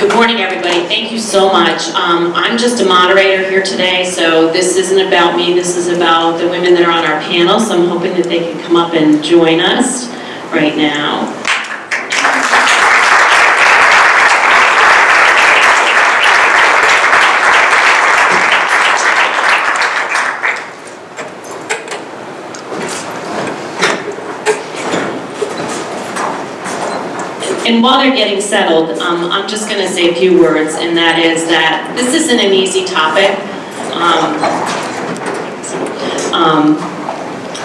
Good morning, everybody. Thank you so much. I'm just a moderator here today, so this isn't about me. This is about the women that are on our panel, so I'm hoping that they can come up and join us right now. And while they're getting settled, I'm just going to say a few words, and that is that this isn't an easy topic.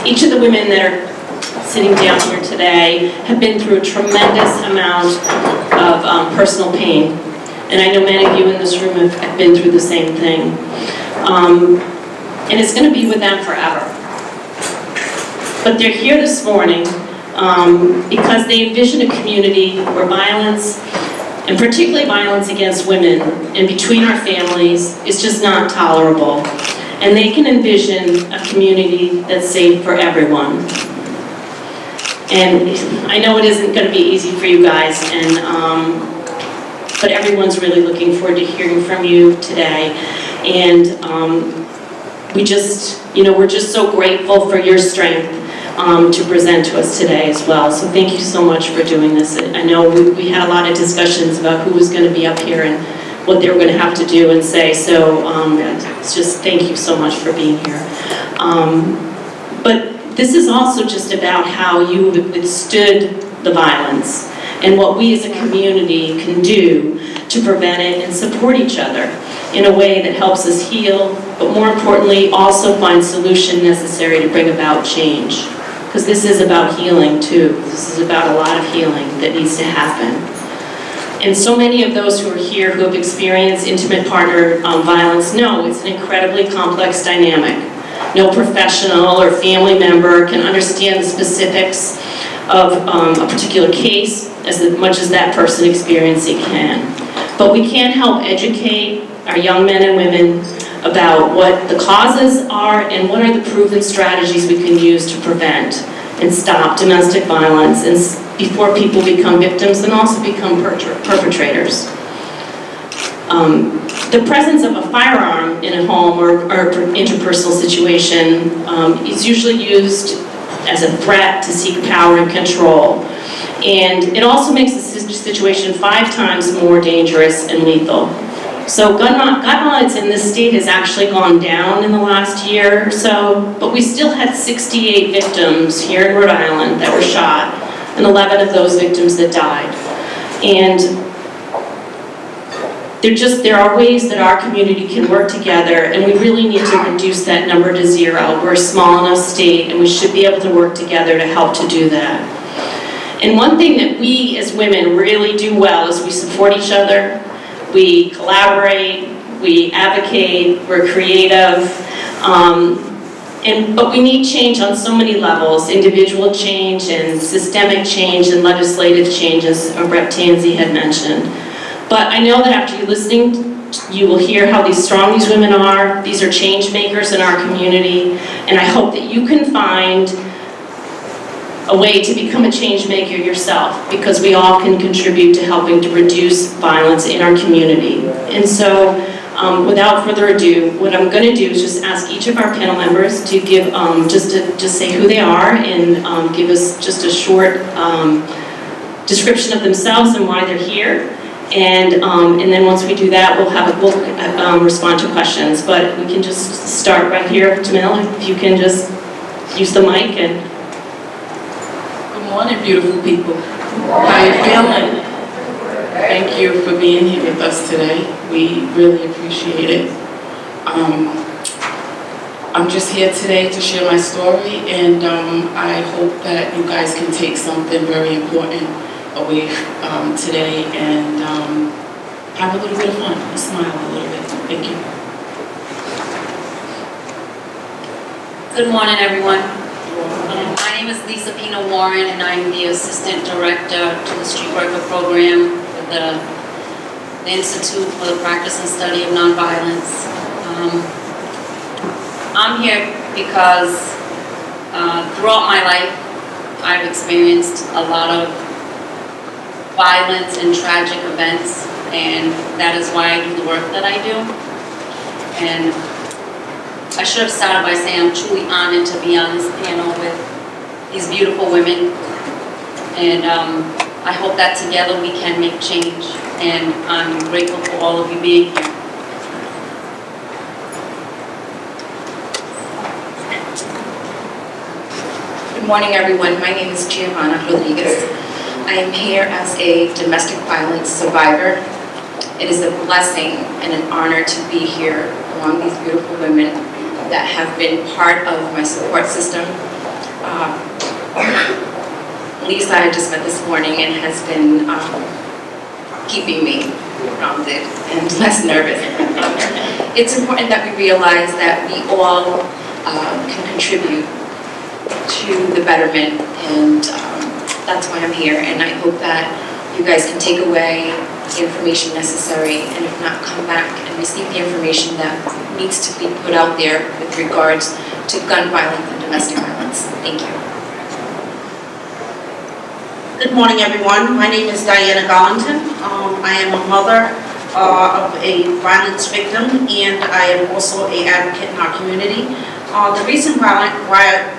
Each of the women that are sitting down here today have been through a tremendous amount of personal pain. And I know many of you in this room have been through the same thing. And it's going to be with them forever. But they're here this morning because they envision a community where violence, and particularly violence against women and between our families, is just not tolerable. And they can envision a community that's safe for everyone. And I know it isn't going to be easy for you guys, but everyone's really looking forward to hearing from you today. And we're just so grateful for your strength to present to us today as well. So thank you so much for doing this. I know we had a lot of discussions about who was going to be up here and what they were going to have to do and say. So it's just thank you so much for being here. But this is also just about how you withstood the violence and what we as a community can do to prevent it and support each other in a way that helps us heal, but more importantly, also find solutions necessary to bring about change. Because this is about healing too. This is about a lot of healing that needs to happen. And so many of those who are here who have experienced intimate partner violence know it's an incredibly complex dynamic. No professional or family member can understand the specifics of a particular case as much as that person experiencing can. But we can help educate our young men and women about what the causes are and what are the proven strategies we can use to prevent and stop domestic violence and before people become victims and also become perpetrators. The presence of a firearm in a home or interpersonal situation is usually used as a threat to seek power and control. And it also makes the situation 5 times more dangerous and lethal. So gun violence in this state has actually gone down in the last year or so, but we still had 68 victims here in Rhode Island that were shot, and 11 of those victims that died. And there are ways that our community can work together, and we really need to reduce that number to 0. We're a small enough state, and we should be able to work together to help to do that. And one thing that we as women really do well is we support each other. We collaborate, we advocate, we're creative, but we need change on so many levels, individual change and systemic change and legislative change, as Rep. Tanzi had mentioned. But I know that after you listening, you will hear how strong these women are. These are change makers in our community, and I hope that you can find a way to become a change maker yourself, because we all can contribute to helping to reduce violence in our community. And so, without further ado, what I'm going to do is just ask each of our panel members to give, just say who they are and give us just a short description of themselves and why they're here. And then once we do that, we'll respond to questions. But we can just start right here, Jamil, if you can just use the mic and. Good morning, beautiful people. How are you feeling? Thank you for being here with us today. We really appreciate it. I'm just here today to share my story, and I hope that you guys can take something very important away today and have a little bit of fun and smile a little bit. Thank you. Good morning, everyone. My name is Lisa Pina Warren, and I'm the Assistant Director to the Street Worker Program with the Institute for the Practice and Study of Nonviolence. I'm here because throughout my life, I've experienced a lot of violence and tragic events and that is why I do the work that I do. And I should have started by saying I'm truly honored to be on this panel with these beautiful women, and I hope that together we can make change, and I'm grateful for all of you being here. Good morning, everyone. My name is Giovana Rodriguez. I am here as a domestic violence survivor. It is a blessing and an honor to be here among these beautiful women that have been part of my support system. Lisa I just met this morning and has been keeping me grounded and less nervous. It's important that we realize that we all can contribute to the betterment, and that's why I'm here. And I hope that you guys can take away the information necessary, and if not, come back and receive the information that needs to be put out there with regards to gun violence and domestic violence. Thank you. Good morning, everyone. My name is Diana Garlington. I am a mother of a violence victim, and I am also an advocate in our community. The reason why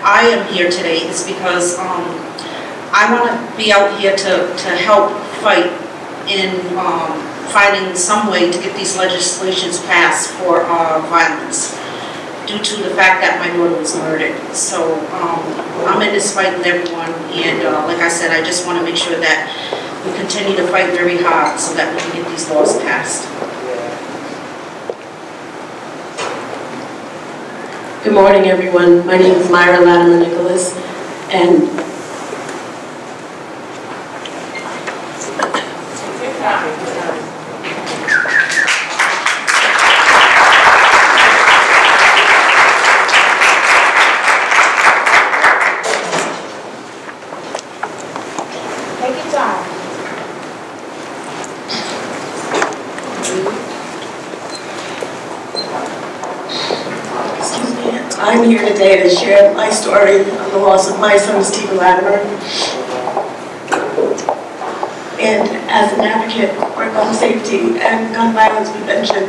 I am here today is because I want to be out here to help fight in finding some way to get these legislations passed for violence due to the fact that my daughter was murdered. So I'm in this fight with everyone, and like I said, I just want to make sure that we continue to fight very hard so that we can get these laws passed. Good morning, everyone. My name is Myra Ladim Nicholas, and I'm here today to share my story on the loss of my son, Stephen Latimer. And as an advocate for gun safety and gun violence prevention,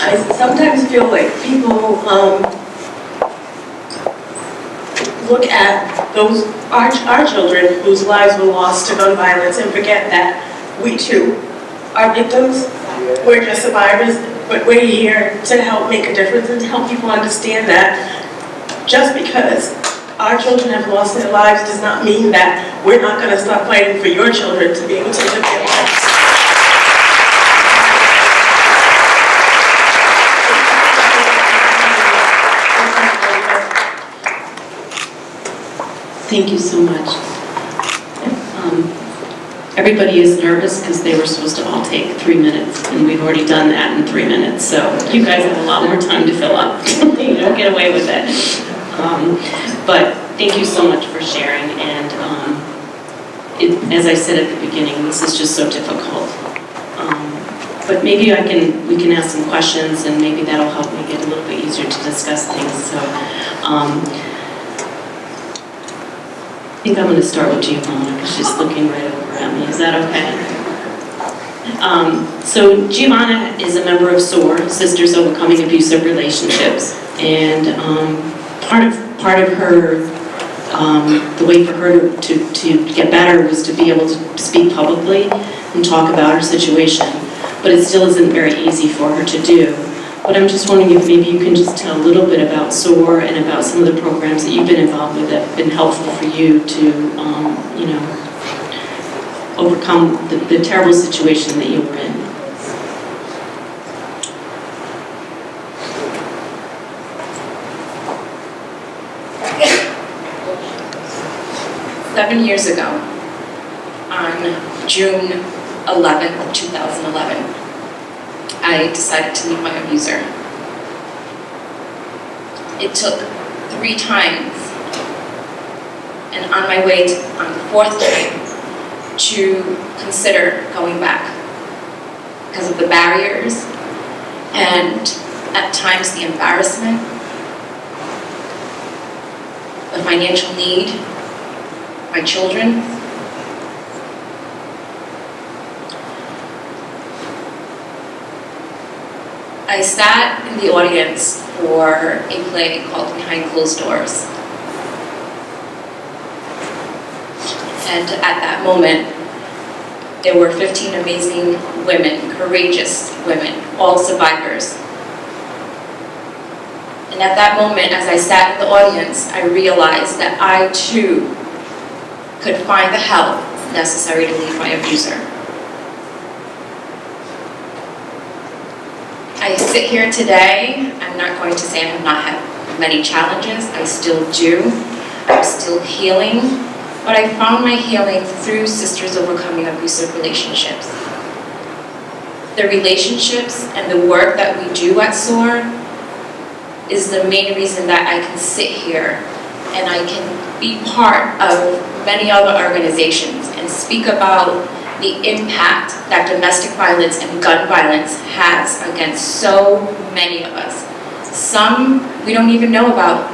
I sometimes feel like people look at our children whose lives were lost to gun violence and forget that we too are victims. We're just survivors. But we're here to help make a difference and to help people understand that just because our children have lost their lives does not mean that we're not going to stop fighting for your children to be able to live their lives. Thank you so much. Everybody is nervous because they were supposed to all take 3 minutes, and we've already done that in 3 minutes, so you guys have a lot more time to fill up. You don't get away with it. But thank you so much for sharing, and as I said at the beginning, this is just so difficult. But maybe we can ask some questions, and maybe that'll help make it a little bit easier to discuss things. So I think I'm going to start with Giovana because she's looking right over at me. Is that okay? So Giovana is a member of SOAR, Sisters Overcoming Abusive Relationships, and part of her, the way for her to get better was to be able to speak publicly and talk about her situation. But it still isn't very easy for her to do. But I'm just wondering if maybe you can just tell a little bit about SOAR and about some of the programs that you've been involved with that have been helpful for you to, overcome the terrible situation that you were in. Seven years ago, on June 11th, 2011, I decided to leave my abuser. It took 3 times, and on my way on the 4th time, to consider going back because of the barriers and at times the embarrassment, the financial need, my children. I sat in the audience for a play called Behind Closed Doors. And at that moment, there were 15 amazing women, courageous women, all survivors. And at that moment, as I sat in the audience, I realized that I too could find the help necessary to leave my abuser. I sit here today, I'm not going to say I have not had many challenges, I still do. I'm still healing, but I found my healing through Sisters Overcoming Abusive Relationships. The relationships and the work that we do at SOAR is the main reason that I can sit here and I can be part of many other organizations and speak about the impact that domestic violence and gun violence has against so many of us. Some we don't even know about.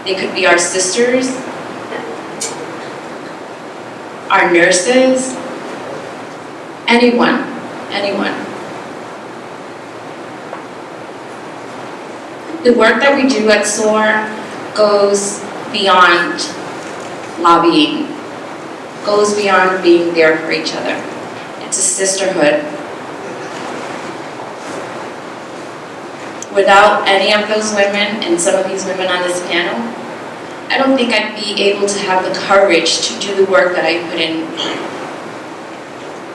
They could be our sisters, our nurses, anyone. The work that we do at SOAR goes beyond lobbying, goes beyond being there for each other. It's a sisterhood. Without any of those women and some of these women on this panel, I don't think I'd be able to have the courage to do the work that I put in.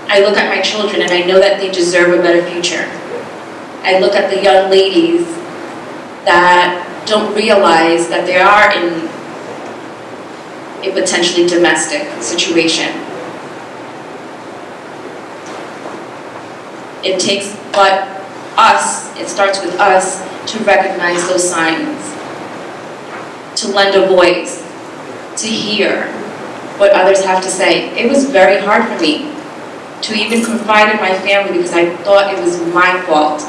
I look at my children and I know that they deserve a better future. I look at the young ladies that don't realize that they are in a potentially domestic situation. It takes but us, it starts with us, to recognize those signs, to lend a voice, to hear what others have to say. It was very hard for me to even confide in my family because I thought it was my fault.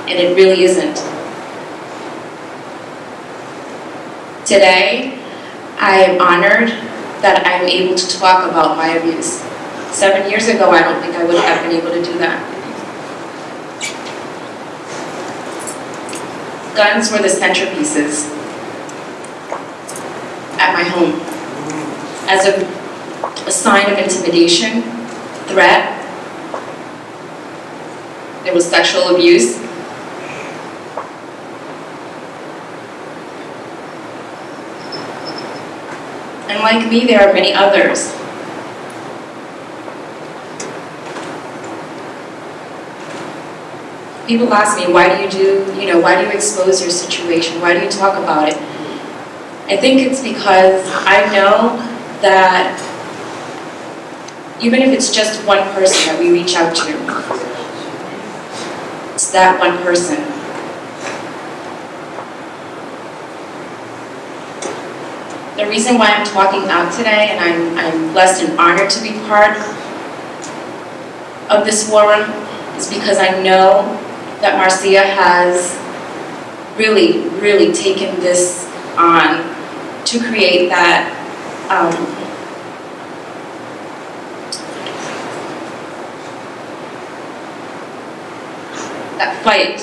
And it really isn't. Today, I am honored that I'm able to talk about my abuse. 7 years ago, I don't think I would have been able to do that. Guns were the centerpieces at my home as a sign of intimidation, threat. There was sexual abuse. And like me, there are many others. People ask me, why do you expose your situation? Why do you talk about it? I think it's because I know that even if it's just one person that we reach out to, it's that one person. The reason why I'm talking out today, and I'm blessed and honored to be part of this forum, is because I know that Marcia has really, really taken this on to create that that fight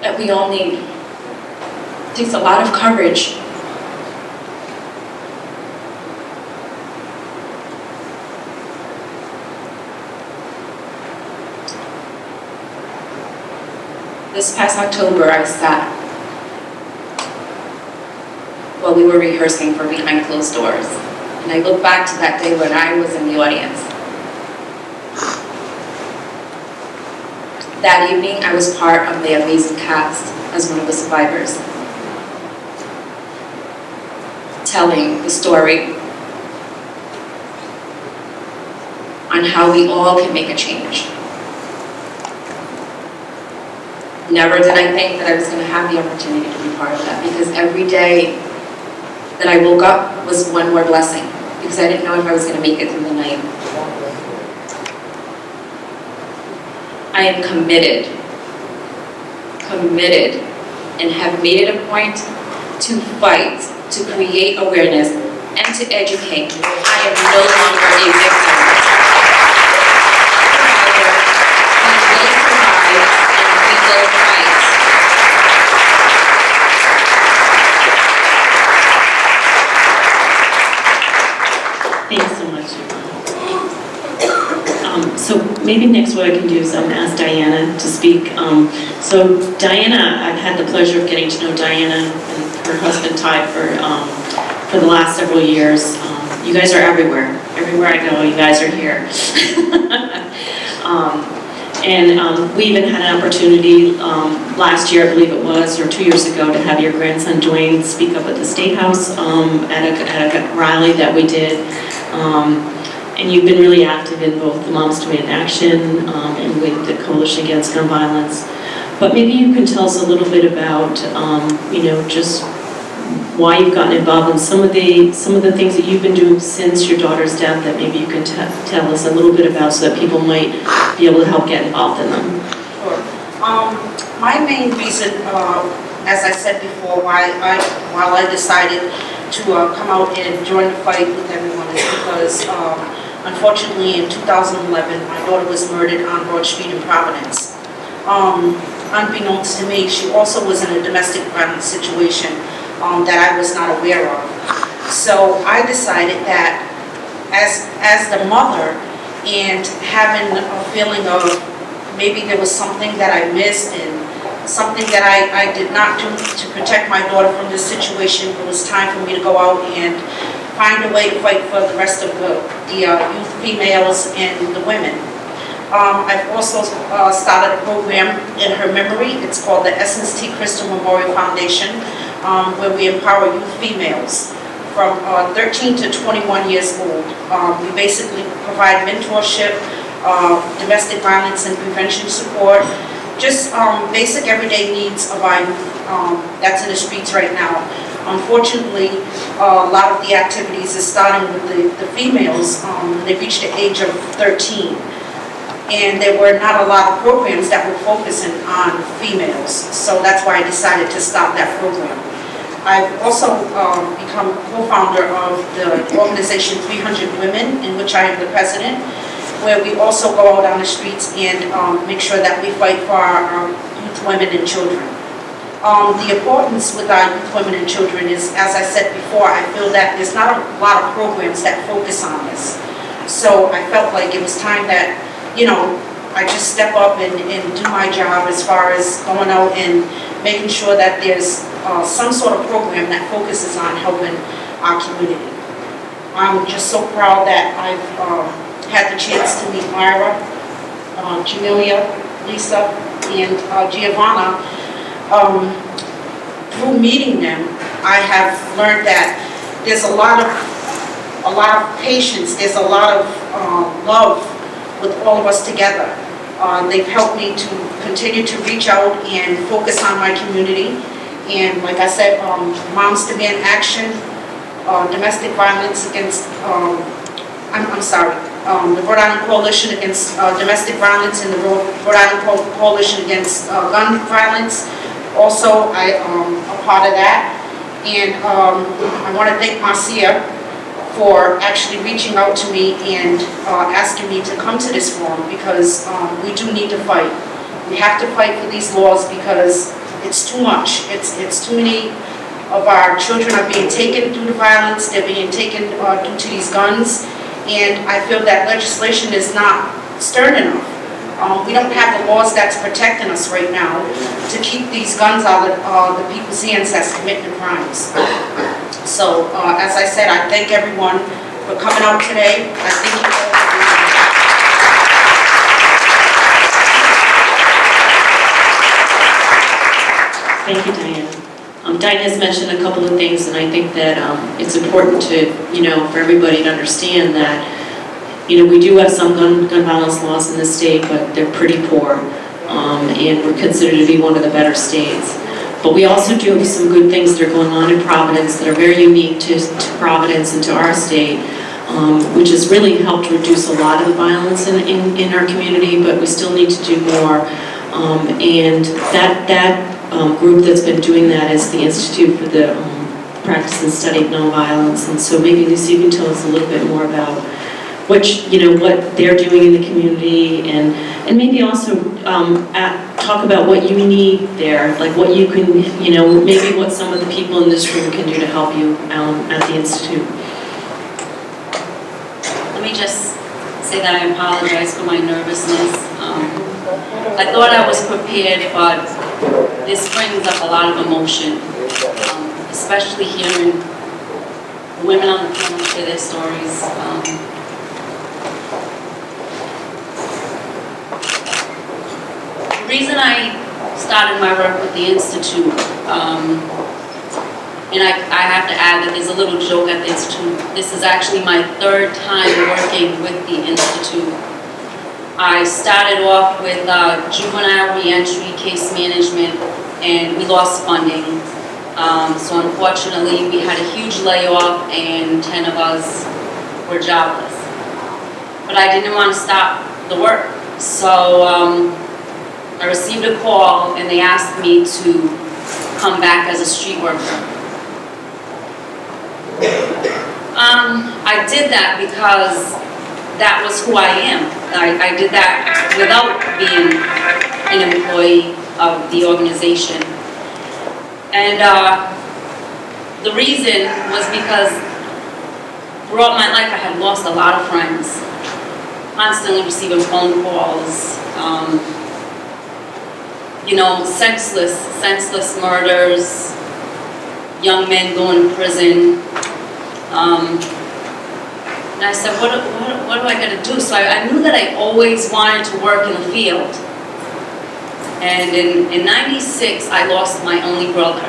that we all need. It takes a lot of courage. This past October, I sat while we were rehearsing for Behind Closed Doors. And I look back to that day when I was in the audience. That evening, I was part of the amazing cast as one of the survivors, telling the story on how we all can make a change. Never did I think that I was going to have the opportunity to be part of that, because every day that I woke up was one more blessing, because I didn't know if I was going to make it through the night. I am committed, and have made it a point to fight, to create awareness, and to educate. I am no longer a victim. So maybe next what I can do is ask Diana to speak. So Diana, I've had the pleasure of getting to know Diana and her husband Ty for the last several years. You guys are everywhere. Everywhere I go, you guys are here. We even had an opportunity last year, I believe it was, or 2 years ago, to have your grandson Dwayne speak up at the State House at a rally that we did. And you've been really active in both the Moms Demand Action and with the Coalition Against Gun Violence. But maybe you can tell us a little bit about, just why you've gotten involved in some of the things that you've been doing since your daughter's death that maybe you can tell us a little bit about so that people might be able to help get involved in them. Sure. My main reason, as I said before, while I decided to come out and join the fight with everyone is because, unfortunately, in 2011, my daughter was murdered on Broad Street in Providence. Unbeknownst to me, she also was in a domestic violence situation that I was not aware of. So I decided that as the mother and having a feeling of maybe there was something that I missed and something that I did not do to protect my daughter from this situation, it was time for me to go out and find a way to fight for the rest of the youth females and the women. I've also started a program in her memory. It's called the Essence T. Crystal Memorial Foundation, where we empower youth females from 13 to 21 years old. We basically provide mentorship, domestic violence and prevention support, just basic everyday needs of our youth that's in the streets right now. Unfortunately, a lot of the activities is starting with the females when they reach the age of 13. And there were not a lot of programs that were focusing on females. So that's why I decided to start that program. I've also become co-founder of the organization 300 Women, in which I am the president, where we also go out on the streets and make sure that we fight for our youth women and children. The importance with our youth women and children is, as I said before, I feel that there's not a lot of programs that focus on this. So I felt like it was time that, I just step up and do my job as far as going out and making sure that there's some sort of program that focuses on helping our community. I'm just so proud that I've had the chance to meet Myra, Jamelia, Lisa, and Giovana. Through meeting them, I have learned that there's a lot of patience, there's a lot of love with all of us together. They've helped me to continue to reach out and focus on my community. And like I said, Moms Demand Action, domestic violence against, the Rhode Island Coalition Against Domestic Violence and the Rhode Island Coalition Against Gun Violence. Also, I am a part of that. And I want to thank Marcia for actually reaching out to me and asking me to come to this forum because we do need to fight. We have to fight for these laws because it's too much. It's too many of our children are being taken through the violence. They're being taken due to these guns. And I feel that legislation is not stern enough. We don't have the laws that's protecting us right now to keep these guns out of the people's hands that's committing the crimes. So, as I said, I thank everyone for coming out today. I thank you all for being here. Thank you, Diana. Diana has mentioned a couple of things, and I think that it's important to, for everybody to understand that, we do have some gun violence laws in the state, but they're pretty poor, and we're considered to be one of the better states. But we also do have some good things that are going on in Providence that are very unique to Providence and to our state, which has really helped reduce a lot of the violence in our community, but we still need to do more. And that group that's been doing that is the Institute for the Practice and Study of Nonviolence. And so maybe Lisa, you can tell us a little bit more about what they're doing in the community, and maybe also talk about what you need there, like what you can, maybe what some of the people in this room can do to help you at the Institute. Let me just say that I apologize for my nervousness. I thought I was prepared, but this brings up a lot of emotion, especially hearing women on the panel share their stories. The reason I started my work with the Institute, and I have to add that there's a little joke at the Institute. This is actually my third time working with the Institute. I started off with juvenile reentry case management, and we lost funding. So unfortunately, we had a huge layoff, and 10 of us were jobless. But I didn't want to stop the work. So I received a call, and they asked me to come back as a street worker. I did that because that was who I am. I did that without being an employee of the organization. And the reason was because throughout my life I had lost a lot of friends, constantly receiving phone calls, senseless murders, young men going to prison. And I said, what do I got to do? So I knew that I always wanted to work in the field. And in '96, I lost my only brother.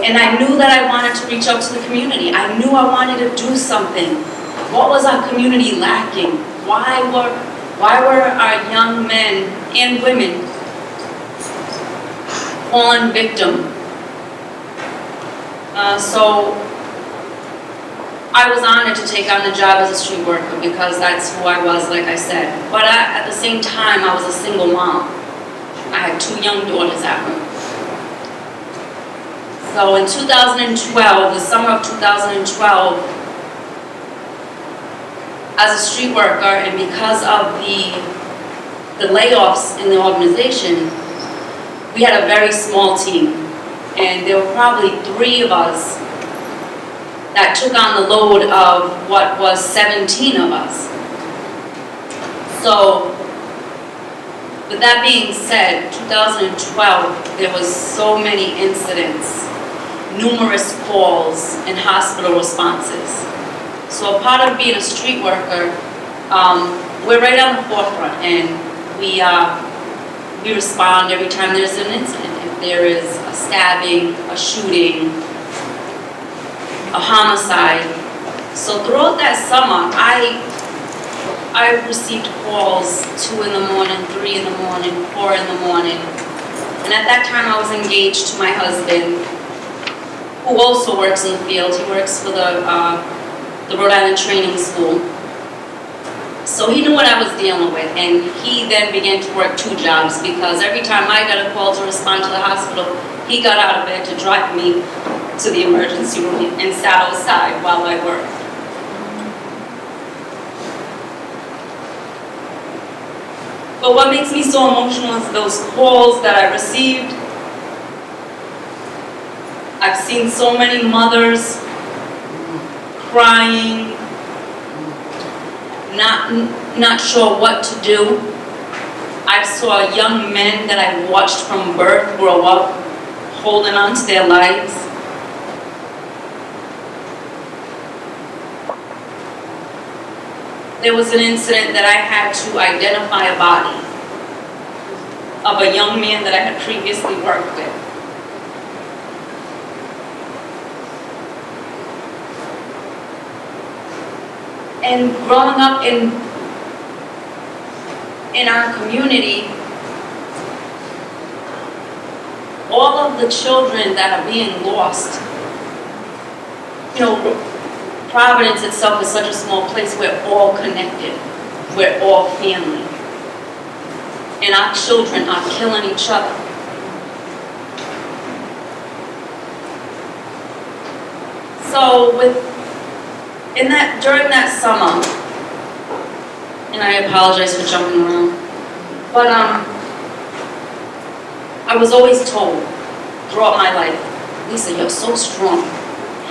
And I knew that I wanted to reach out to the community. I knew I wanted to do something. What was our community lacking? Why were our young men and women falling victim? So I was honored to take on the job as a street worker because that's who I was, like I said. But at the same time, I was a single mom. I had 2 young daughters at home. So in 2012, the summer of 2012, as a street worker, and because of the layoffs in the organization, we had a very small team. And there were probably 3 of us that took on the load of what was 17 of us. So, with that being said, 2012, there was so many incidents, numerous calls, and hospital responses. So a part of being a street worker, we're right on the forefront, and we respond every time there's an incident. If there is a stabbing, a shooting, a homicide. So throughout that summer, I received calls 2 in the morning, 3 in the morning, 4 in the morning. And at that time I was engaged to my husband, who also works in the field. He works for the Rhode Island training school. So he knew what I was dealing with, and he then began to work 2 jobs because every time I got a call to respond to the hospital, he got out of bed to drive me to the emergency room and sat outside while I worked. But what makes me so emotional is those calls that I received. I've seen so many mothers crying, not sure what to do. I saw young men that I watched from birth grow up, holding on to their lives. There was an incident that I had to identify a body of a young man that I had previously worked with. And growing up in our community, all of the children that are being lost, Providence itself is such a small place. We're all connected. We're all family. And our children are killing each other. So during that summer, and I apologize for jumping around, but I was always told throughout my life, Lisa, you're so strong.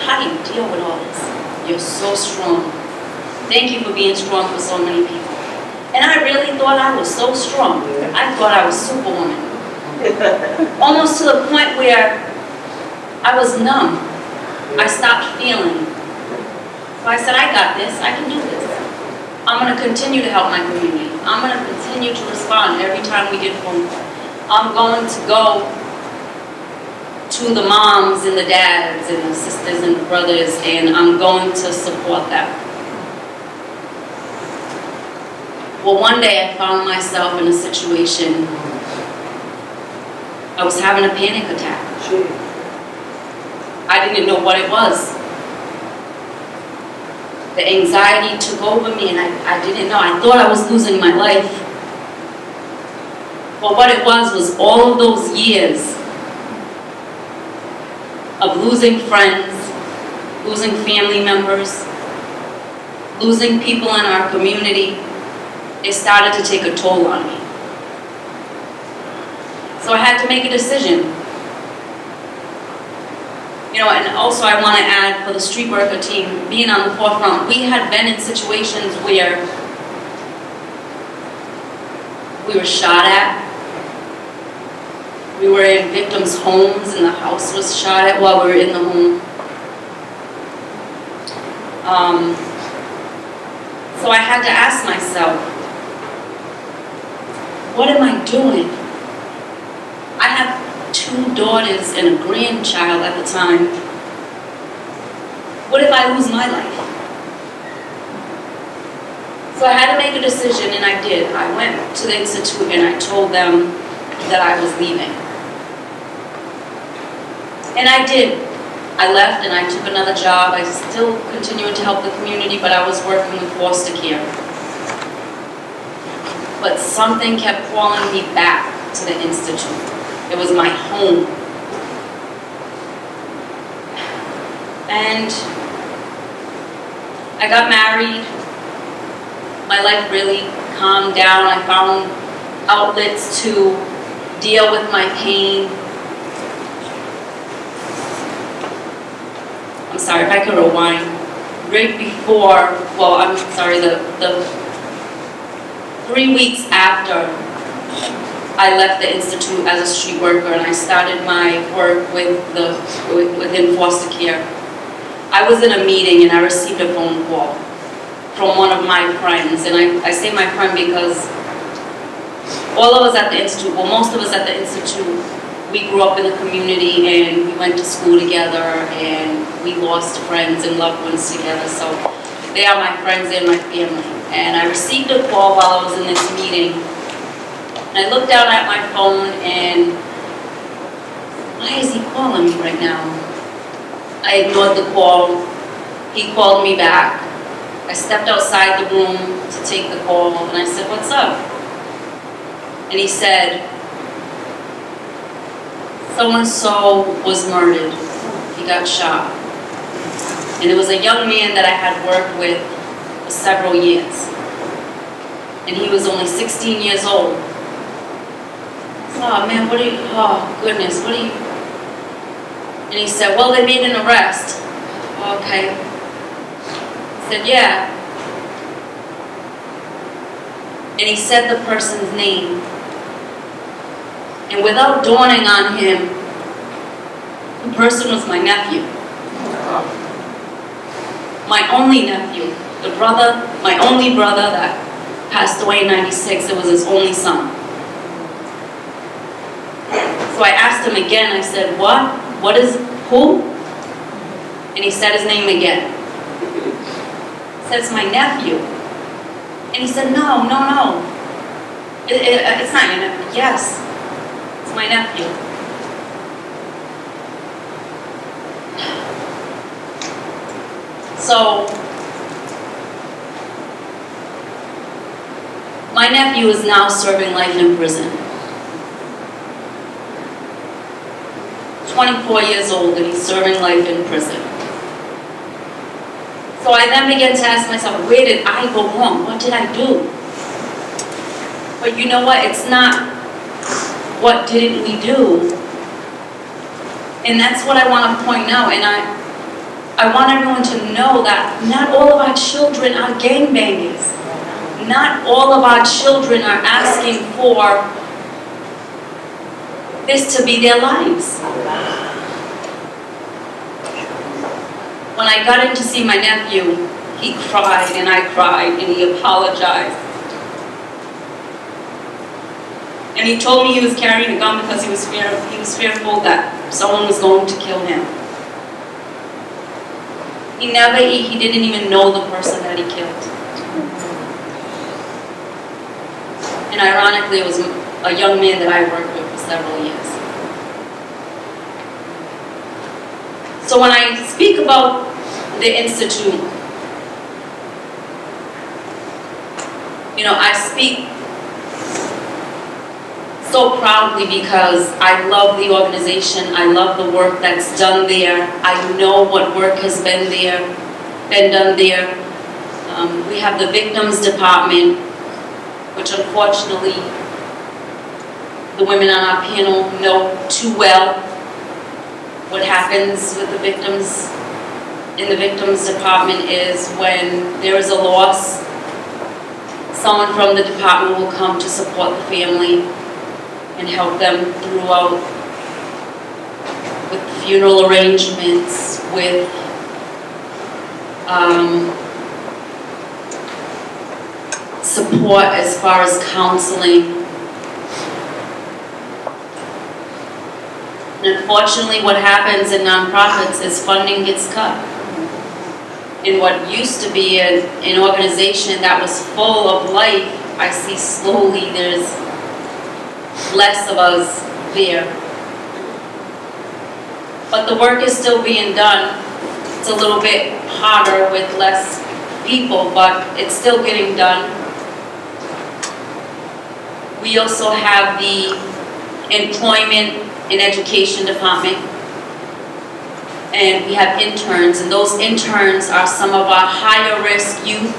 how do you deal with all this? You're so strong. Thank you for being strong for so many people. And I really thought I was so strong. I thought I was Superwoman. Almost to the point where I was numb. I stopped feeling. So I said, I got this, I can do this. I'm gonna continue to help my community. I'm gonna continue to respond every time we get phone calls. I'm going to go to the moms and the dads and the sisters and the brothers, and I'm going to support them. Well, one day I found myself in a situation, I was having a panic attack. I didn't know what it was. The anxiety took over me and I didn't know. I thought I was losing my life. But what it was all of those years of losing friends, losing family members, losing people in our community. It started to take a toll on me. So I had to make a decision. You know, and also I want to add for the street worker team, being on the forefront, we had been in situations where we were shot at. We were in victims' homes and the house was shot at while we were in the home. So I had to ask myself, what am I doing? I have 2 daughters and a grandchild at the time. What if I lose my life? So I had to make a decision, and I did. I went to the Institute and I told them that I was leaving. And I did. I left and I took another job. I still continued to help the community, but I was working with foster care. But something kept calling me back to the Institute. It was my home. And I got married. My life really calmed down. I found outlets to deal with my pain. I'm sorry, if I could rewind. Right before, well, I'm sorry, the 3 weeks after I left the Institute as a street worker and I started my work within foster care, I was in a meeting and I received a phone call from one of my friends. And I say my friend because all of us at the Institute, well, most of us at the Institute, we grew up in the community and we went to school together and we lost friends and loved ones together. So they are my friends and my family. And I received a call while I was in this meeting. And I looked down at my phone and, why is he calling me right now? I ignored the call. He called me back. I stepped outside the room to take the call and I said, what's up? And he said, so-and-so was murdered. He got shot. And it was a young man that I had worked with for several years. And he was only 16 years old. Oh man, oh goodness, what are you? And he said, well, they made an arrest. Okay. I said, yeah. And he said the person's name. And without dawning on him, the person was my nephew. My only nephew. My only brother that passed away in '96, it was his only son. So I asked him again, I said, what? What is, who? And he said his name again. I said, it's my nephew. And he said, no. It's not your nephew. Yes, it's my nephew. So, my nephew is now serving life in prison. 24 years old and he's serving life in prison. So I then began to ask myself, where did I go wrong? What did I do? But you know what? It's not what didn't we do. And that's what I want to point out. And I want everyone to know that not all of our children are gangbangers. Not all of our children are asking for this to be their lives. When I got in to see my nephew, he cried and I cried and he apologized. And he told me he was carrying a gun because he was fearful that someone was going to kill him. He didn't even know the person that he killed. And ironically, it was a young man that I worked with for several years. So when I speak about the Institute, I speak so proudly because I love the organization. I love the work that's done there. I know what work has been done there. We have the victims department, which unfortunately the women on our panel know too well what happens with the victims. In the victims department is when there is a loss, someone from the department will come to support the family and help them throughout with funeral arrangements, with support as far as counseling. And unfortunately, what happens in nonprofits is funding gets cut. In what used to be an organization that was full of life, I see slowly there's less of us there. But the work is still being done. It's a little bit harder with less people, but it's still getting done. We also have the employment and education department. And we have interns, and those interns are some of our higher risk youth.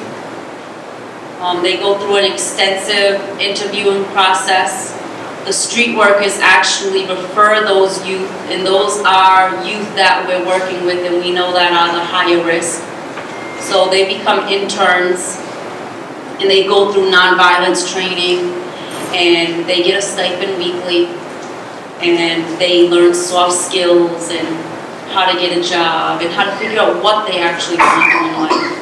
They go through an extensive interviewing process. The street workers actually refer those youth, and those are youth that we're working with and we know that are the higher risk. So they become interns and they go through nonviolence training and they get a stipend weekly and they learn soft skills and how to get a job and how to figure out what they actually want to do in life.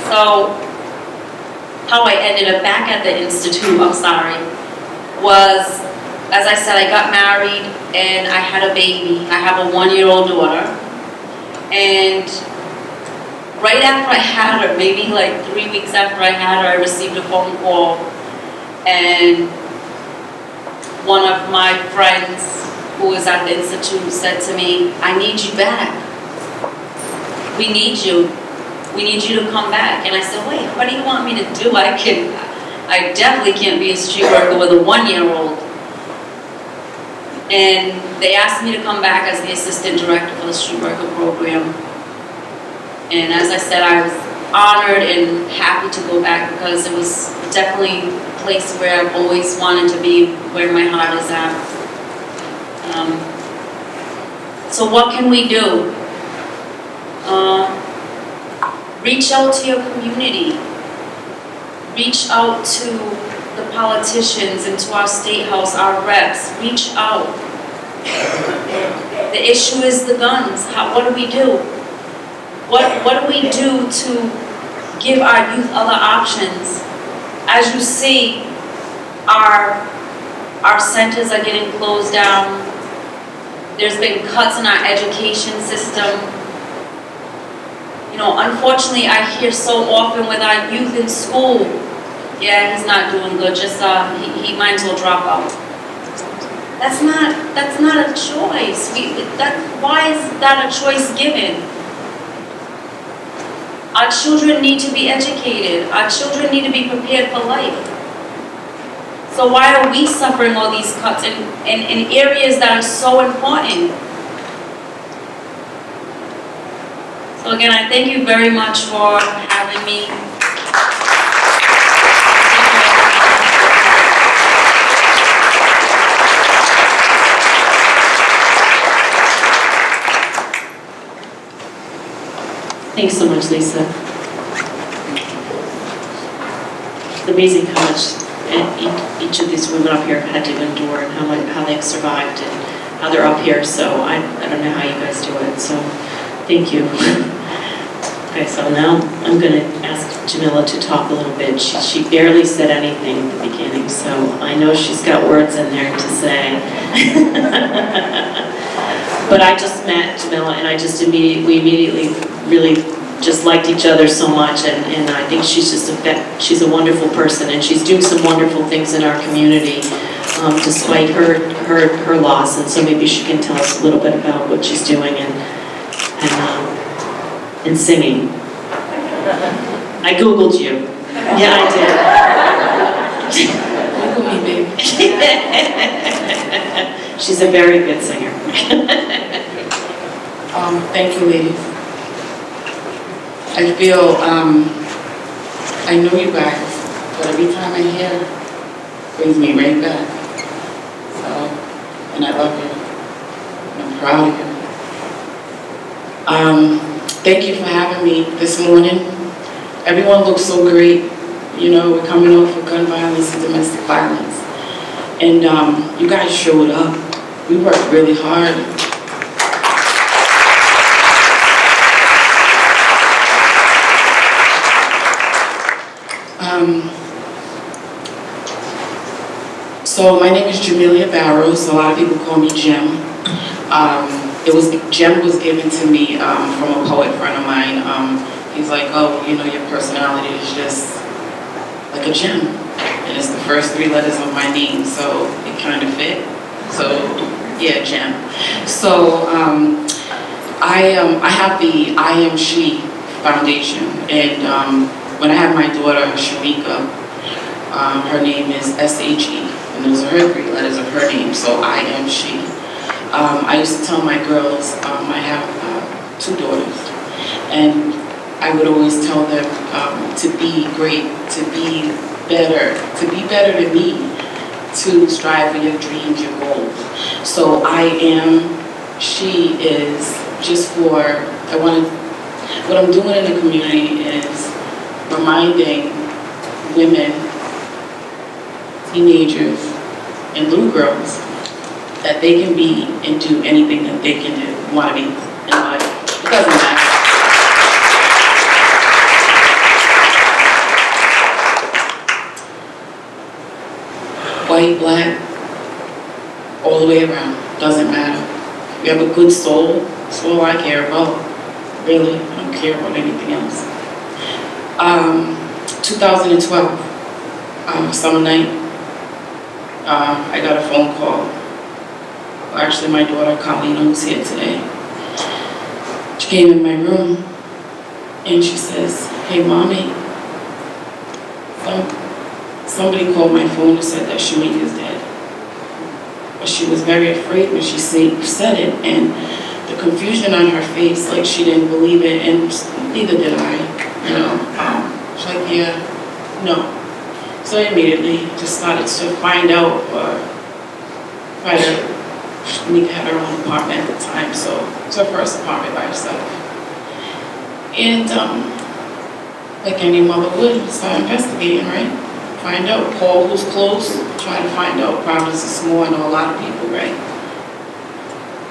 So, how I ended up back at the Institute, was, as I said, I got married and I had a baby. I have a 1-year-old daughter. And right after I had her, maybe like 3 weeks after I had her, I received a phone call. And one of my friends who was at the Institute said to me, "I need you back. We need you. We need you to come back." And I said, "Wait, what do you want me to do? I definitely can't be a street worker with a 1-year-old. And they asked me to come back as the assistant director for the street worker program. And as I said, I was honored and happy to go back because it was definitely a place where I've always wanted to be, where my heart is at. So what can we do? Reach out to your community. Reach out to the politicians and to our state house, our reps. Reach out. The issue is the guns. What do we do? What do we do to give our youth other options? As you see, our centers are getting closed down. There's been cuts in our education system. Unfortunately, I hear so often with our youth in school, yeah, he's not doing good, just he might as well drop out. That's not a choice. Why is that a choice given? Our children need to be educated. Our children need to be prepared for life. So why are we suffering all these cuts in areas that are so important? So again, I thank you very much for having me. Thanks so much, Lisa. It's amazing how much each of these women up here had to endure and how they've survived and how they're up here. So I don't know how you guys do it. So thank you. Okay, so now I'm going to ask Jamila to talk a little bit. She barely said anything at the beginning, so I know she's got words in there to say. But I just met Jamila, and we immediately really just liked each other so much, and I think she's she's a wonderful person, and she's doing some wonderful things in our community despite her loss, and so maybe she can tell us a little bit about what she's doing and singing. I Googled you. Yeah, I did. Look at me, baby. She's a very good singer. Thank you, ladies. I feel, I know you guys, but every time I hear it, brings me right back. So, and I love you. And I'm proud of you. Thank you for having me this morning. Everyone looks so great. You know, we're coming off of gun violence and domestic violence. And you guys showed up. We worked really hard. So my name is Jamelia Barrows. A lot of people call me Jem. Jem was given to me from a poet friend of mine. He's like, oh, you know, your personality is just like a gem. And it's the first 3 letters of my name, so it kind of fit. So, yeah, Jem. So I have the I Am She Foundation. And when I had my daughter, Shamika, her name is S-H-E. And those are her 3 letters of her name, so I Am She. I used to tell my girls, I have 2 daughters, and I would always tell them to be great, to be better than me, to strive for your dreams, your goals. So I Am She is just for, what I'm doing in the community is reminding women, teenagers, and little girls that they can be and do anything that they can do, want to be in life. It doesn't matter. White, black, all the way around, doesn't matter. You have a good soul, that's all I care about. Really, I don't care about anything else. 2012, summer night, I got a phone call. Actually, my daughter, Colleen, who's here today, she came in my room and she says, hey, Mommy, somebody called my phone and said that Shamika's dead. But she was very afraid when she said it, and the confusion on her face, like she didn't believe it, and neither did I, you know. She's like, yeah, no. So I immediately just started to find out, Shamika had her own apartment at the time, so it's her first apartment by herself. And like any mother would, start investigating, right? Find out, call who's close, try to find out. Providence is small, I know a lot of people, right?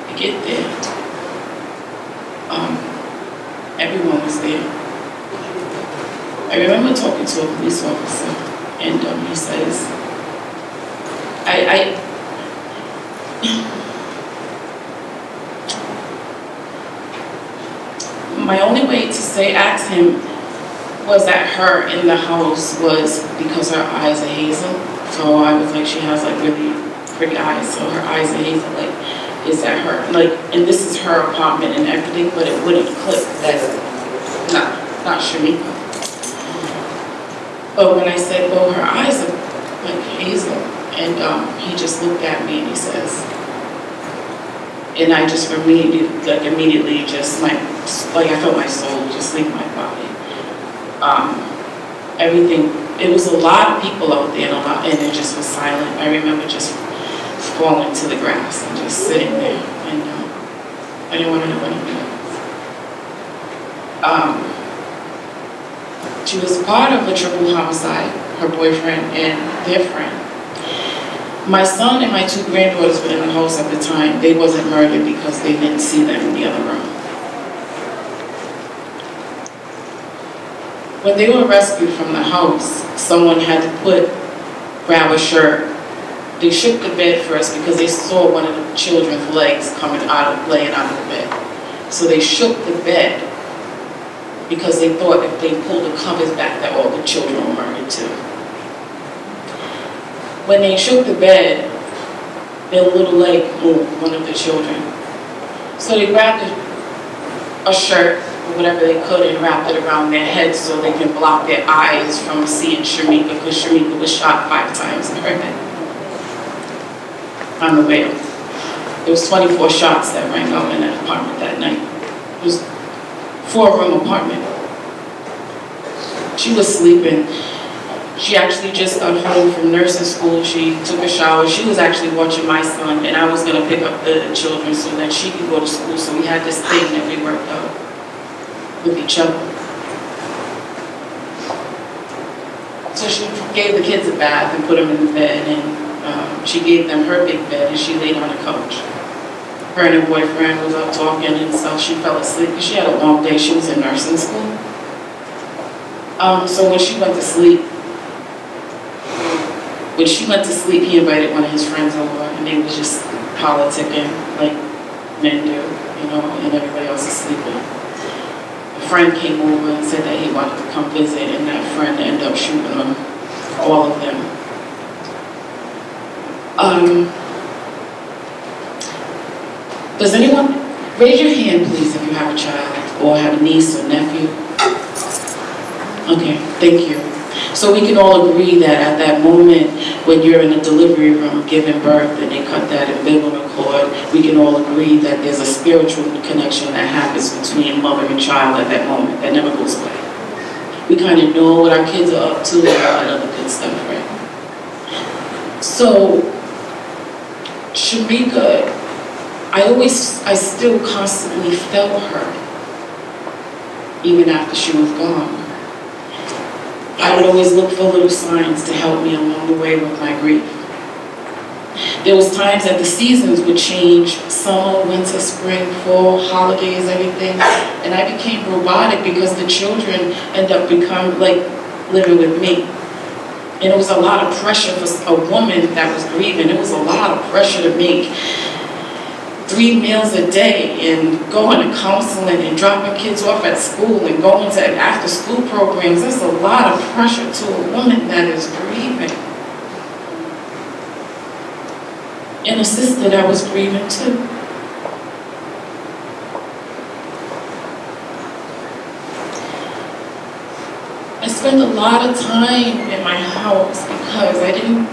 I get there. Everyone was there. I remember talking to a police officer, and he says, my only way to ask him was that her in the house was because her eyes are hazel. So I was like, she has like really pretty eyes, so her eyes are hazel. Like, is that her? Like, and this is her apartment and everything, but it wouldn't click that, not Shamika. But when I said, well, her eyes are like hazel, and he just looked at me and he says, and I just immediately just like I felt my soul just leave my body. Everything, it was a lot of people out there, and it just was silent. I remember just falling to the grass and just sitting there, and I didn't want to know anything else. She was part of a triple homicide, her boyfriend and their friend. My son and my 2 granddaughters were in the house at the time. They wasn't murdered because they didn't see them in the other room. When they were rescued from the house, someone had to grab a shirt. They shook the bed first because they saw one of the children's legs laying out of the bed. So they shook the bed because they thought if they pulled the covers back that all the children were murdered too. When they shook the bed, their little leg moved, one of the children. So they grabbed a shirt or whatever they could and wrapped it around their heads so they can block their eyes from seeing Shamika, because Shamika was shot 5 times in her head on the way up. There was 24 shots that rang out in that apartment that night. It was a 4-room apartment. She was sleeping. She actually just got home from nursing school. She took a shower. She was actually watching my son, and I was going to pick up the children so that she could go to school. So we had this thing that we worked out with each other. So she gave the kids a bath and put them in the bed, and she gave them her big bed, and she laid on the couch. Her and her boyfriend was up talking, and so she fell asleep because she had a long day. She was in nursing school. So when she went to sleep, he invited one of his friends over, and they was just politicking like men do, you know, and everybody else is sleeping. A friend came over and said that he wanted to come visit, and that friend ended up shooting them, all of them. Does anyone, raise your hand please if you have a child or have a niece or nephew. Okay, thank you. So we can all agree that at that moment when you're in the delivery room giving birth and they cut that umbilical cord, we can all agree that there's a spiritual connection that happens between mother and child at that moment that never goes away. We kind of know what our kids are up to and all that other good stuff, right? So, Shamika, I still constantly felt her, even after she was gone. I would always look for little signs to help me along the way with my grief. There was times that the seasons would change, summer, winter, spring, fall, holidays, everything, and I became robotic because the children end up becoming like living with me. And it was a lot of pressure for a woman that was grieving. It was a lot of pressure to make 3 meals a day and going to counseling and dropping kids off at school and going to after school programs. That's a lot of pressure to a woman that is grieving. And a sister that was grieving too. I spent a lot of time in my house because I didn't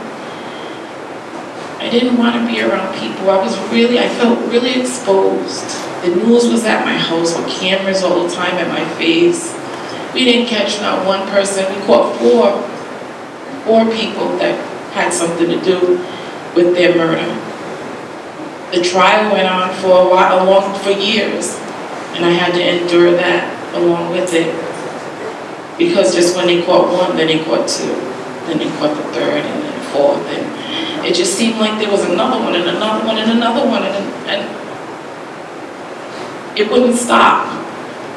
want to be around people. I felt really exposed. The news was at my house with cameras all the time at my face. We didn't catch not one person. We caught four people that had something to do with their murder. The trial went on for years, and I had to endure that along with it. Because just when they caught one, then they caught 2, then they caught the 3rd, and then the 4th, and it just seemed like there was another one, and another one, and another one, and it wouldn't stop.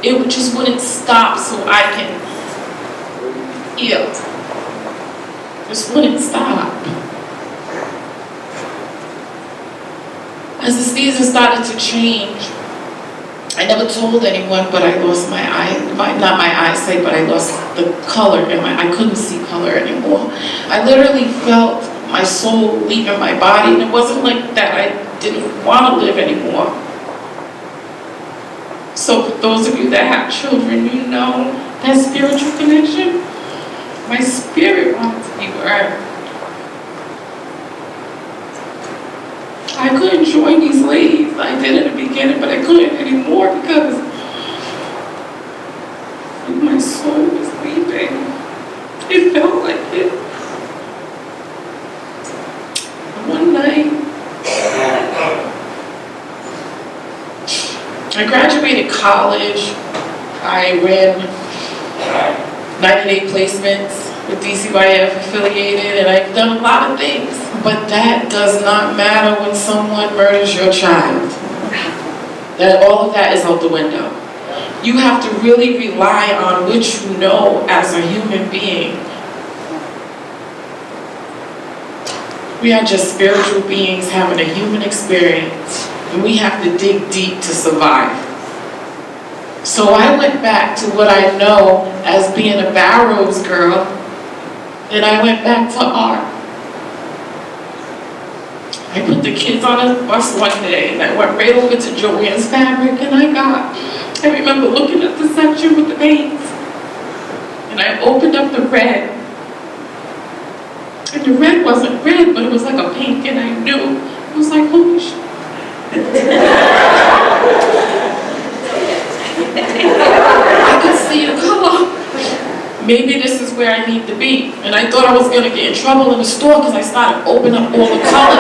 It just wouldn't stop so I can heal. Just wouldn't stop. As the season started to change, I never told anyone, but I lost my not my eyesight, but I lost the color in I couldn't see color anymore. I literally felt my soul leaving my body, and it wasn't like that I didn't want to live anymore. So for those of you that have children, you know that spiritual connection. My spirit wanted to be where I couldn't join these ladies. I did in the beginning, but I couldn't anymore because my soul was leaving. It felt like it. One night, I graduated college. I ran 98 placements with DCYF affiliated, and I've done a lot of things. But that does not matter when someone murders your child. That all of that is out the window. You have to really rely on what you know as a human being. We are just spiritual beings having a human experience, and we have to dig deep to survive. So I went back to what I know as being a Barrows girl, and I went back to art. I put the kids on a bus one day, and I went right over to Joanne's Fabric, and I remember looking at the section with the paints, and I opened up the red, and the red wasn't red, but it was like a pink, and I knew. It was like, holy shit. I could see the color. Maybe this is where I need to be. And I thought I was going to get in trouble in the store because I started opening up all the colors.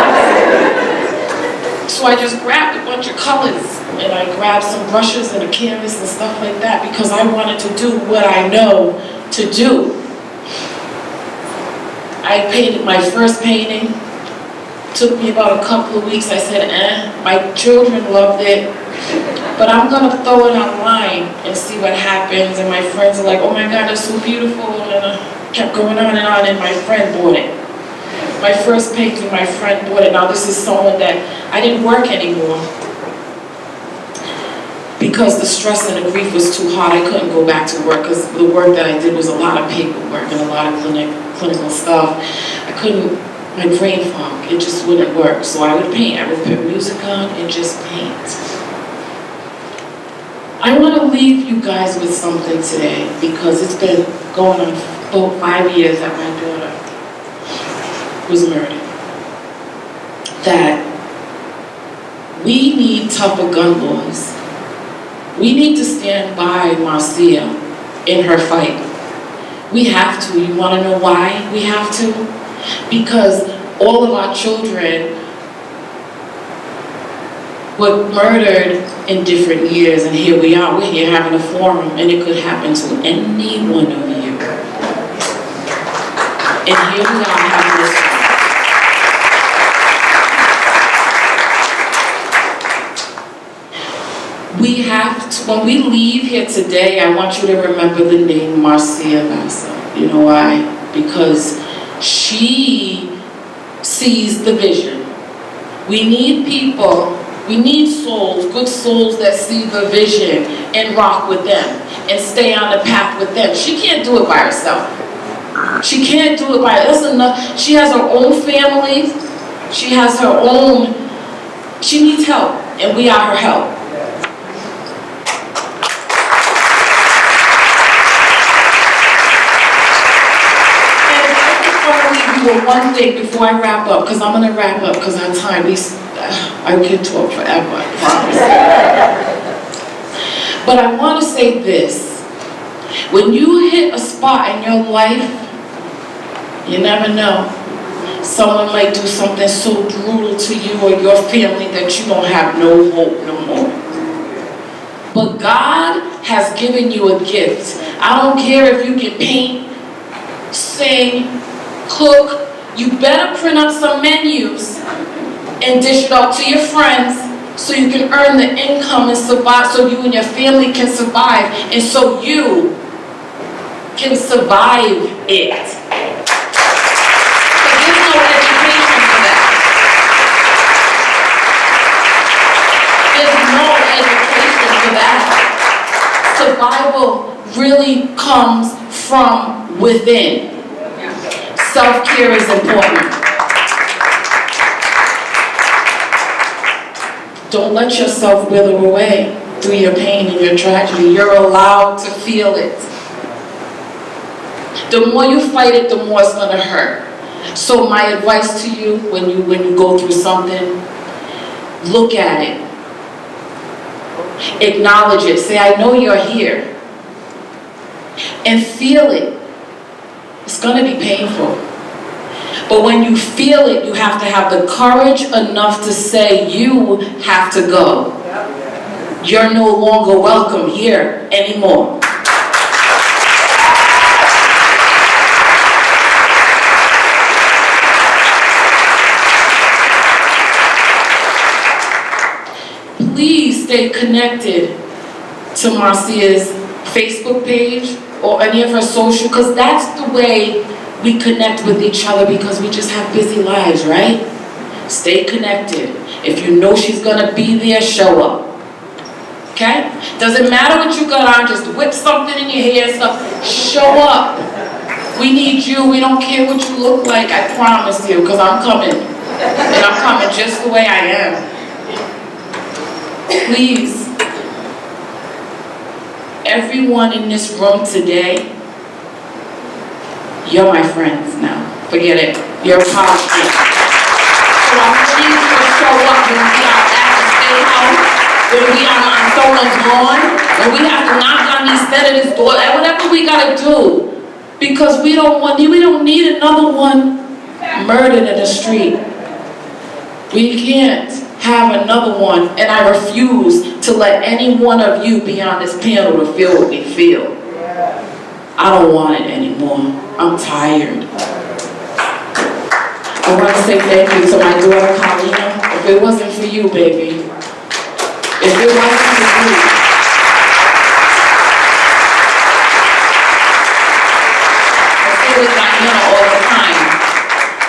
So I just grabbed a bunch of colors, and I grabbed some brushes and a canvas and stuff like that because I wanted to do what I know to do. I painted my first painting. Took me about a couple of weeks. I said, my children loved it, but I'm gonna throw it online and see what happens. And my friends are like, oh my God, that's so beautiful. And I kept going on, and my friend bought it. My first painting, my friend bought it. Now this is someone that I didn't work anymore because the stress and the grief was too hard. I couldn't go back to work because the work that I did was a lot of paperwork and a lot of clinical stuff. I couldn't. My brain fog, it just wouldn't work. So I would paint, I would put music on and just paint. I want to leave you guys with something today because it's been going on about 5 years that my daughter was murdered. That we need tougher gun laws. We need to stand by Marcia in her fight. We have to. You want to know why we have to? Because all of our children were murdered in different years, and here we are, we're here having a forum, and it could happen to any one of you. And here we are having this forum. We have to, when we leave here today, I want you to remember the name Marcia Bassa. You know why? Because she sees the vision. We need people, we need souls, good souls that see the vision and rock with them and stay on the path with them. She can't do it by herself. She can't do it by herself. She has her own family. She has her own, she needs help, and we are her help. One thing before I wrap up, because I'm going to wrap up because our time, I can talk forever, I promise. But I want to say this. When you hit a spot in your life, you never know. Someone might do something so brutal to you or your family that you don't have no hope no more. But God has given you a gift. I don't care if you can paint, sing, cook. You better print up some menus and dish it out to your friends so you can earn the income and survive, so you and your family can survive, and so you can survive it. But there's no education for that. There's no education for that. Survival really comes from within. Self-care is important. Don't let yourself wither away through your pain and your tragedy. You're allowed to feel it. The more you fight it, the more it's going to hurt. So my advice to you, when you go through something, look at it. Acknowledge it. Say, I know you're here. And feel it. It's going to be painful. But when you feel it, you have to have the courage enough to say, you have to go. You're no longer welcome here anymore. Please stay connected to Marcia's Facebook page or any of her social, because that's the way we connect with each other, because we just have busy lives, right? Stay connected. If you know she's gonna be there, show up. Okay? Doesn't matter what you got on, just whip something in your hair, stuff. Show up. We need you. We don't care what you look like, I promise you, because I'm coming. And I'm coming just the way I am. Please, everyone in this room today, you're my friends now. Forget it. You're part of it. So I need you to show up when we are at the state house, when we are on someone's lawn, when we have to knock on these senators' door, and whatever we gotta do, because we don't need another one murdered in the street. We can't have another one, and I refuse to let any one of you be on this panel to feel what we feel. I don't want it anymore. I'm tired. I want to say thank you to my daughter, Paulina. If it wasn't for you, baby, if it wasn't for you, I say to Diana all the time,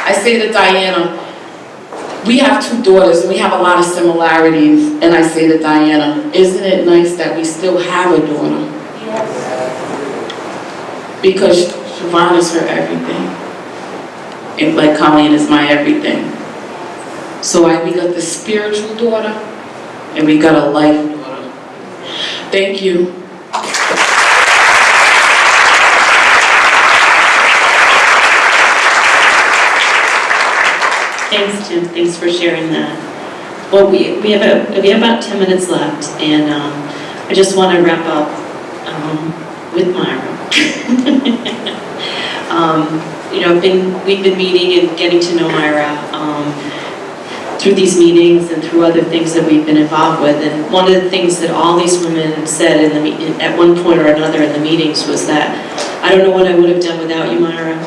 I say to Diana, we have two daughters and we have a lot of similarities, and I say to Diana, isn't it nice that we still have a daughter? Yes. Because Giovana's her everything. And like Colleen is my everything. So we got the spiritual daughter and we got a life daughter. Thank you. Thanks, Tim. Thanks for sharing that. Well, we have about 10 minutes left, and I just want to wrap up with Myra. You know, we've been meeting and getting to know Myra through these meetings and through other things that we've been involved with. And one of the things that all these women said at one point or another in the meetings was that, I don't know what I would have done without you, Myra.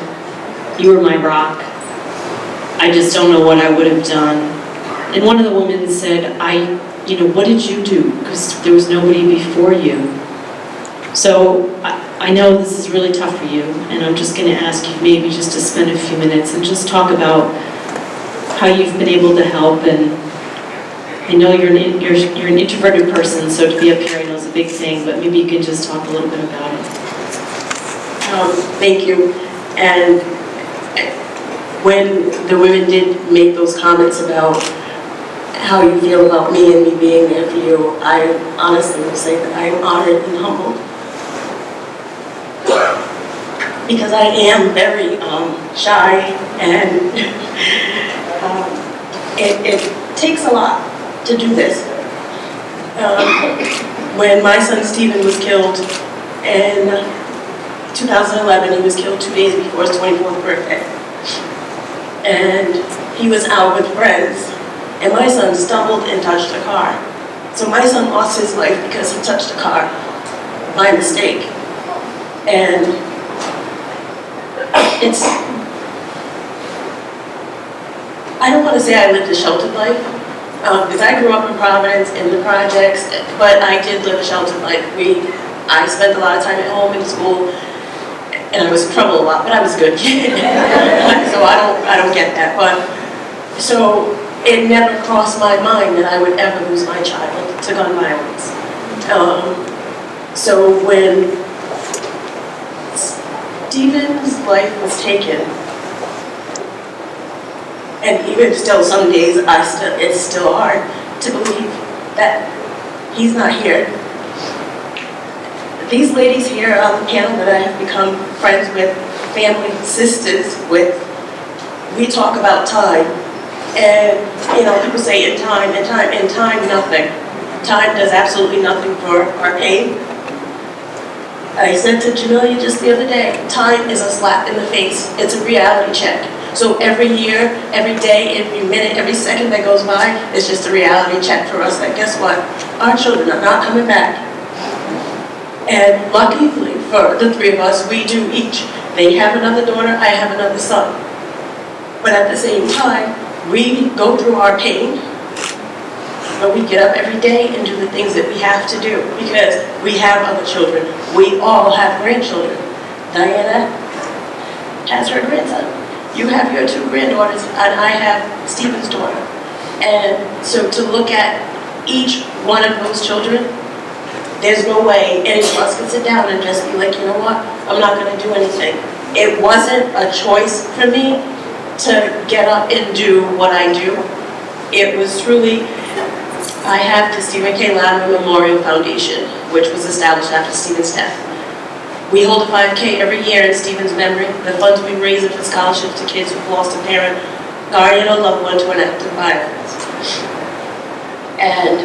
You were my rock. I just don't know what I would have done. And one of the women said, what did you do? Because there was nobody before you. So I know this is really tough for you, and I'm just going to ask you maybe just to spend a few minutes and just talk about how you've been able to help. And I know you're an introverted person, so to be up here I know is a big thing, but maybe you can just talk a little bit about it. Thank you. And when the women did make those comments about how you feel about me and me being there for you, I honestly will say that I am honored and humbled. Because I am very shy, and it takes a lot to do this. When my son Stephen was killed in 2011, he was killed 2 days before his 24th birthday. And he was out with friends, and my son stumbled and touched a car. So my son lost his life because he touched a car by mistake. And I don't want to say I lived a sheltered life, because I grew up in Providence in the projects, but I did live a sheltered life. I spent a lot of time at home in school, and I was in trouble a lot, but I was a good kid. So I don't get that. But so it never crossed my mind that I would ever lose my child to gun violence. So when Stephen's life was taken, and even still some days it's still hard to believe that he's not here. These ladies here on the panel that I have become friends with, family, sisters with, we talk about time. And, people say in time, nothing. Time does absolutely nothing for our pain. I said to Jamelia just the other day, time is a slap in the face. It's a reality check. So every year, every day, every minute, every second that goes by is just a reality check for us that guess what? Our children are not coming back. And luckily for the three of us, we do each. They have another daughter, I have another son. But at the same time, we go through our pain, but we get up every day and do the things that we have to do because we have other children. We all have grandchildren. Diana has her grandson. You have your two granddaughters, and I have Stephen's daughter. And so to look at each one of those children, there's no way any of us can sit down and just be like, you know what, I'm not going to do anything. It wasn't a choice for me to get up and do what I do. It was truly, I have the Stephen K. Latimer Memorial Foundation, which was established after Stephen's death. We hold a 5K every year in Stephen's memory. The funds we raise are for scholarships to kids who've lost a parent, guardian, or loved one to an act of violence. And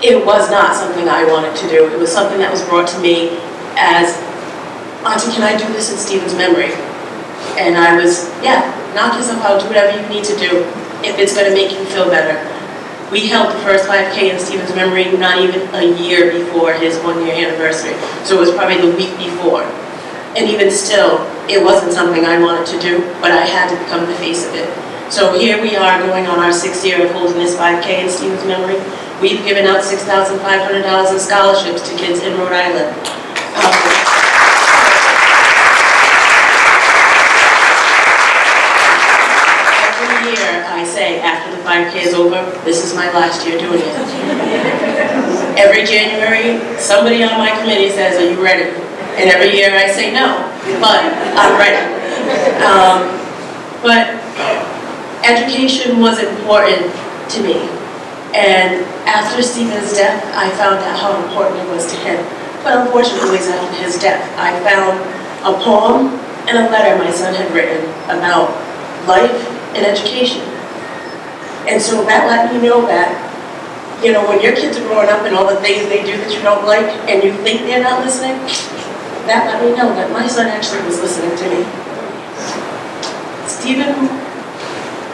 it was not something I wanted to do. It was something that was brought to me as, Auntie, can I do this in Stephen's memory? And I was, yeah, knock yourself out, do whatever you need to do if it's going to make you feel better. We held the first 5K in Stephen's memory not even a year before his 1-year anniversary. So it was probably the week before. And even still, it wasn't something I wanted to do, but I had to become the face of it. So here we are going on our 6th year of holding this 5K in Stephen's memory. We've given out $6,500 in scholarships to kids in Rhode Island. Every year I say, after the 5K is over, this is my last year doing it. Every January, somebody on my committee says, are you ready? And every year I say no, but I'm ready. But education was important to me. And after Stephen's death, I found out how important it was to him. But unfortunately, after his death, I found a poem and a letter my son had written about life and education. And so that let me know that, you know, when your kids are growing up and all the things they do that you don't like and you think they're not listening, that let me know that my son actually was listening to me. Stephen,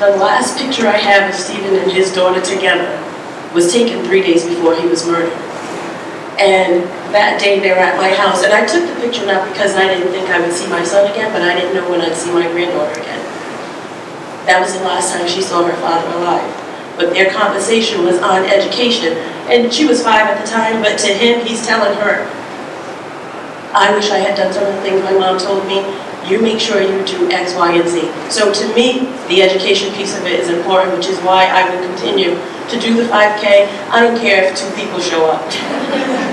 the last picture I have of Stephen and his daughter together was taken 3 days before he was murdered. And that day they were at my house, and I took the picture not because I didn't think I would see my son again, but I didn't know when I'd see my granddaughter again. That was the last time she saw her father alive. But their conversation was on education, and she was 5 at the time, but to him, he's telling her, I wish I had done some of the things my mom told me. You make sure you do X, Y, and Z. So to me, the education piece of it is important, which is why I will continue to do the 5K. I don't care if 2 people show up.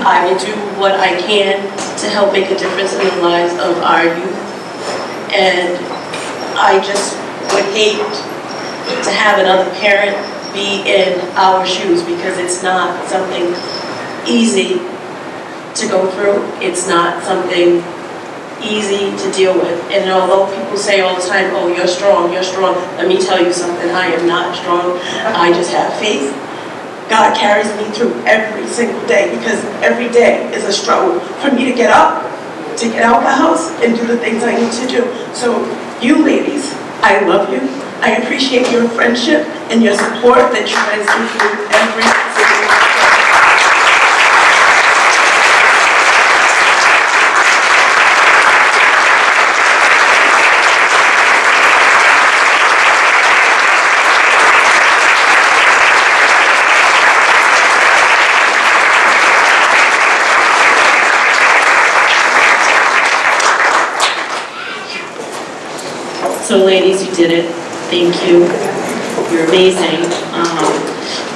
I will do what I can to help make a difference in the lives of our youth. And I just would hate to have another parent be in our shoes because it's not something easy to go through. It's not something easy to deal with. And although people say all the time, oh, you're strong, let me tell you something, I am not strong. I just have faith. God carries me through every single day because every day is a struggle for me to get up, to get out the house and do the things I need to do. So you ladies, I love you. I appreciate your friendship and your support that you guys give me every single day. So ladies, you did it. Thank you. You're amazing.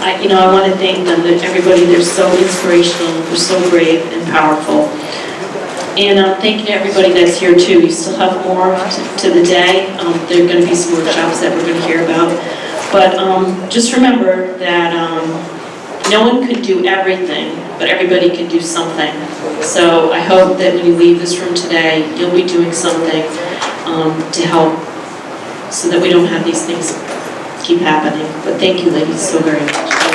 I want to thank them, everybody. They're so inspirational. They're so brave and powerful. And thank you to everybody that's here too. We still have more to the day. There are going to be some workshops that we're going to hear about. But just remember that no one could do everything, but everybody can do something. So I hope that when you leave this room today, you'll be doing something to help so that we don't have these things keep happening. But thank you, ladies, so very much.